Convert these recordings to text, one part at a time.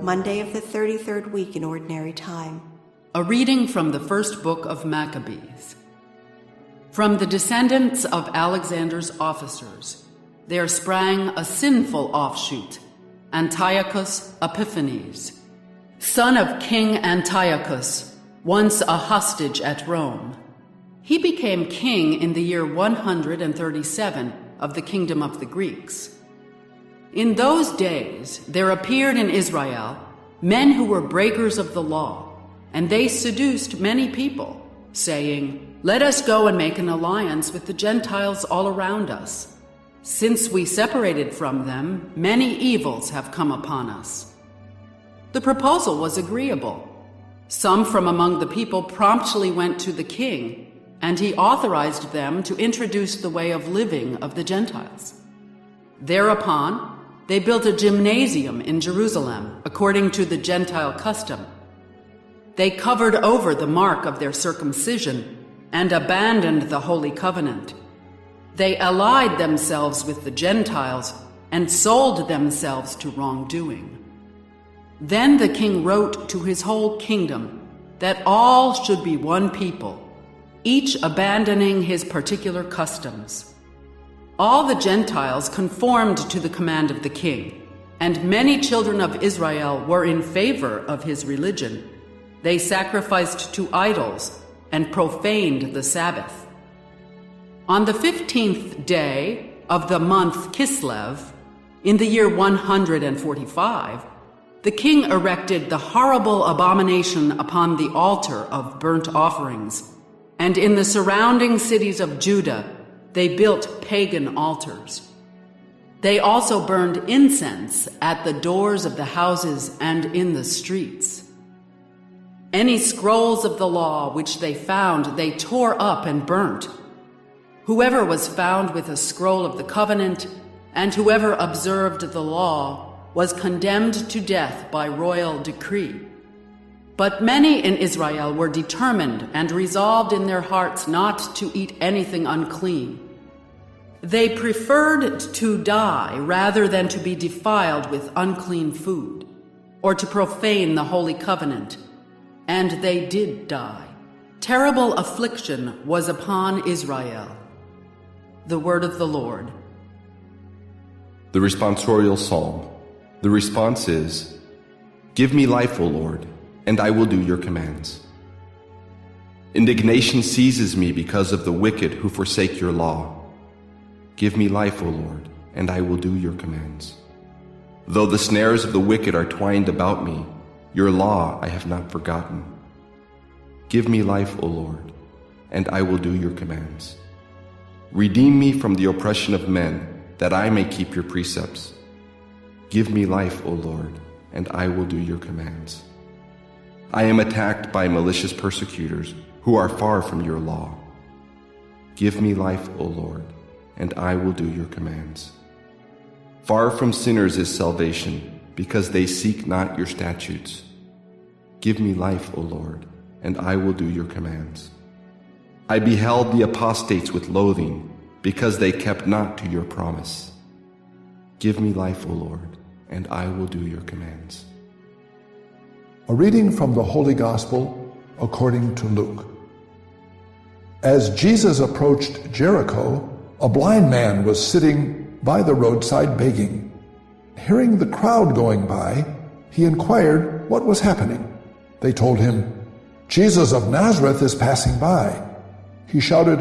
Monday of the 33rd week in Ordinary Time. A reading from the first book of Maccabees. From the descendants of Alexander's officers, there sprang a sinful offshoot, Antiochus Epiphanes, son of King Antiochus, once a hostage at Rome. He became king in the year 137 of the kingdom of the Greeks. In those days there appeared in Israel men who were breakers of the law, and they seduced many people, saying, "Let us go and make an alliance with the Gentiles all around us. Since we separated from them, many evils have come upon us." The proposal was agreeable. Some from among the people promptly went to the king, and he authorized them to introduce the way of living of the Gentiles. Thereupon, they built a gymnasium in Jerusalem, according to the Gentile custom. They covered over the mark of their circumcision and abandoned the Holy Covenant. They allied themselves with the Gentiles and sold themselves to wrongdoing. Then the king wrote to his whole kingdom that all should be one people, each abandoning his particular customs. All the Gentiles conformed to the command of the king, and many children of Israel were in favor of his religion. They sacrificed to idols and profaned the Sabbath. On the 15th day of the month Kislev, in the year 145, the king erected the horrible abomination upon the altar of burnt offerings, and in the surrounding cities of Judah they built pagan altars. They also burned incense at the doors of the houses and in the streets. Any scrolls of the law which they found, they tore up and burnt. Whoever was found with a scroll of the covenant, and whoever observed the law, was condemned to death by royal decree. But many in Israel were determined and resolved in their hearts not to eat anything unclean. They preferred to die rather than to be defiled with unclean food, or to profane the Holy Covenant. And they did die. Terrible affliction was upon Israel. The word of the Lord. The responsorial psalm. The response is, "Give me life, O Lord, and I will do your commands." Indignation seizes me because of the wicked who forsake your law. Give me life, O Lord, and I will do your commands. Though the snares of the wicked are twined about me, your law I have not forgotten. Give me life, O Lord, and I will do your commands. Redeem me from the oppression of men, that I may keep your precepts. Give me life, O Lord, and I will do your commands. I am attacked by malicious persecutors who are far from your law. Give me life, O Lord, and I will do your commands. Far from sinners is salvation, because they seek not your statutes. Give me life, O Lord, and I will do your commands. I beheld the apostates with loathing, because they kept not to your promise. Give me life, O Lord, and I will do your commands. A reading from the Holy Gospel according to Luke. As Jesus approached Jericho, a blind man was sitting by the roadside begging. Hearing the crowd going by, he inquired what was happening. They told him, "Jesus of Nazareth is passing by." He shouted,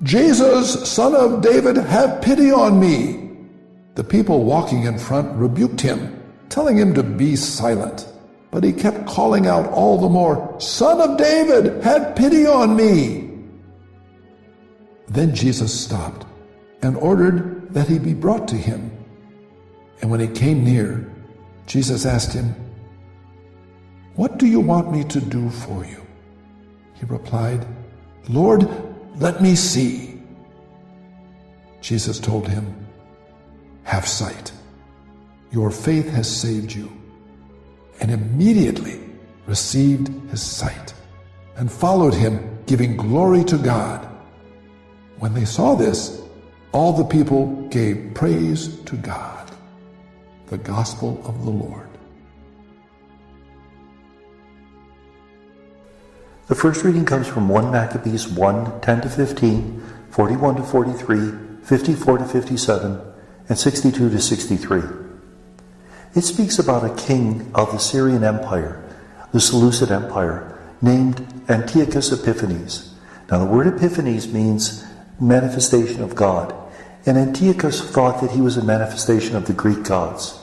"Jesus, Son of David, have pity on me." The people walking in front rebuked him, telling him to be silent. But he kept calling out all the more, "Son of David, have pity on me." Then Jesus stopped and ordered that he be brought to him. And when he came near, Jesus asked him, "What do you want me to do for you?" He replied, "Lord, let me see." Jesus told him, "Have sight. Your faith has saved you." And immediately received his sight and followed him, giving glory to God. When they saw this, all the people gave praise to God. The Gospel of the Lord. The first reading comes from 1 Maccabees 1, 10 to 15, 41 to 43, 54 to 57, and 62 to 63. It speaks about a king of the Syrian Empire, the Seleucid Empire, named Antiochus Epiphanes. Now the word Epiphanes means manifestation of God, and Antiochus thought that he was a manifestation of the Greek gods.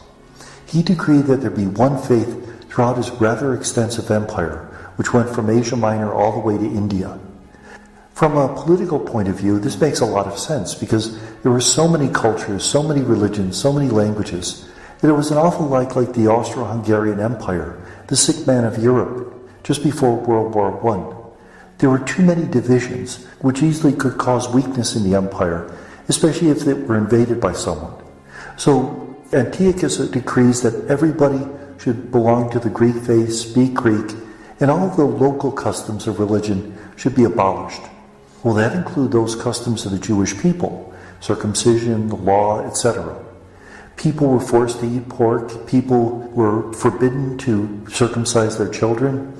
He decreed that there be one faith throughout his rather extensive empire, which went from Asia Minor all the way to India. From a political point of view, this makes a lot of sense because there were so many cultures, so many religions, so many languages, that it was an awful lot like the Austro-Hungarian Empire, the sick man of Europe, just before World War I. There were too many divisions, which easily could cause weakness in the empire, especially if it were invaded by someone. So Antiochus decrees that everybody should belong to the Greek faith, speak Greek, and all of the local customs of religion should be abolished. Will that include those customs of the Jewish people, circumcision, the law, etc.? People were forced to eat pork. People were forbidden to circumcise their children.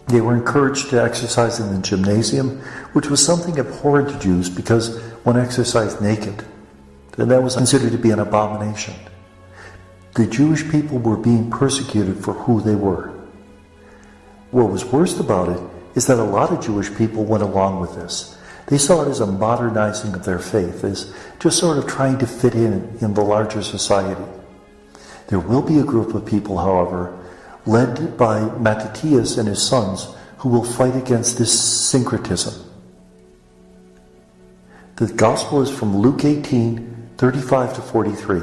They were encouraged to exercise in the gymnasium, which was something abhorrent to Jews because one exercised naked, and that was considered to be an abomination. The Jewish people were being persecuted for who they were. What was worst about it is that a lot of Jewish people went along with this. They saw it as a modernizing of their faith, as just sort of trying to fit in the larger society. There will be a group of people, however, led by Mattathias and his sons, who will fight against this syncretism. The Gospel is from Luke 18, 35 to 43.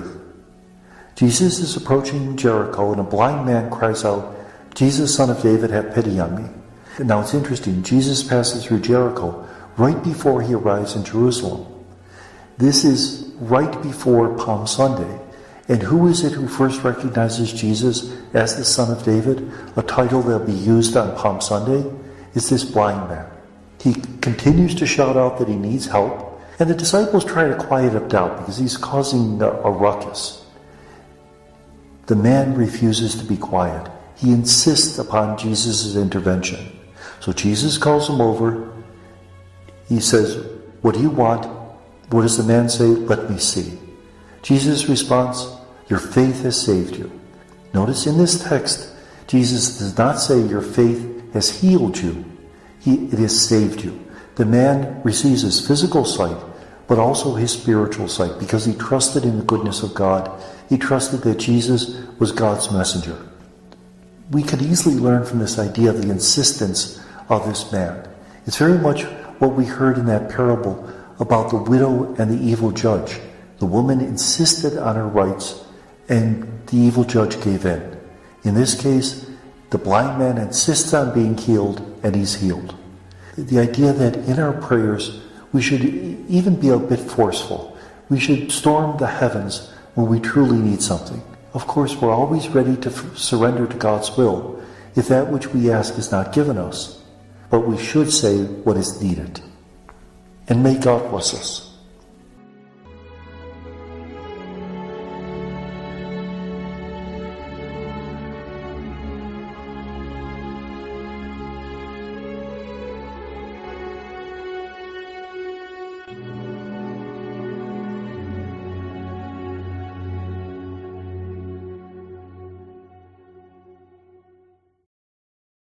Jesus is approaching Jericho, and a blind man cries out, "Jesus, Son of David, have pity on me." Now it's interesting, Jesus passes through Jericho right before he arrives in Jerusalem. This is right before Palm Sunday. And who is it who first recognizes Jesus as the Son of David, a title that will be used on Palm Sunday? It's this blind man. He continues to shout out that he needs help, and the disciples try to quiet him down because he's causing a ruckus. The man refuses to be quiet. He insists upon Jesus' intervention. So Jesus calls him over. He says, "What do you want?" What does the man say? "Let me see." Jesus responds, "Your faith has saved you." Notice in this text, Jesus does not say your faith has healed you. It has saved you. The man receives his physical sight, but also his spiritual sight, because he trusted in the goodness of God. He trusted that Jesus was God's messenger. We could easily learn from this idea of the insistence of this man. It's very much what we heard in that parable about the widow and the evil judge. The woman insisted on her rights, and the evil judge gave in. In this case, the blind man insists on being healed, and he's healed. The idea that in our prayers, we should even be a bit forceful. We should storm the heavens when we truly need something. Of course, we're always ready to surrender to God's will if that which we ask is not given us. But we should say what is needed. And may God bless us.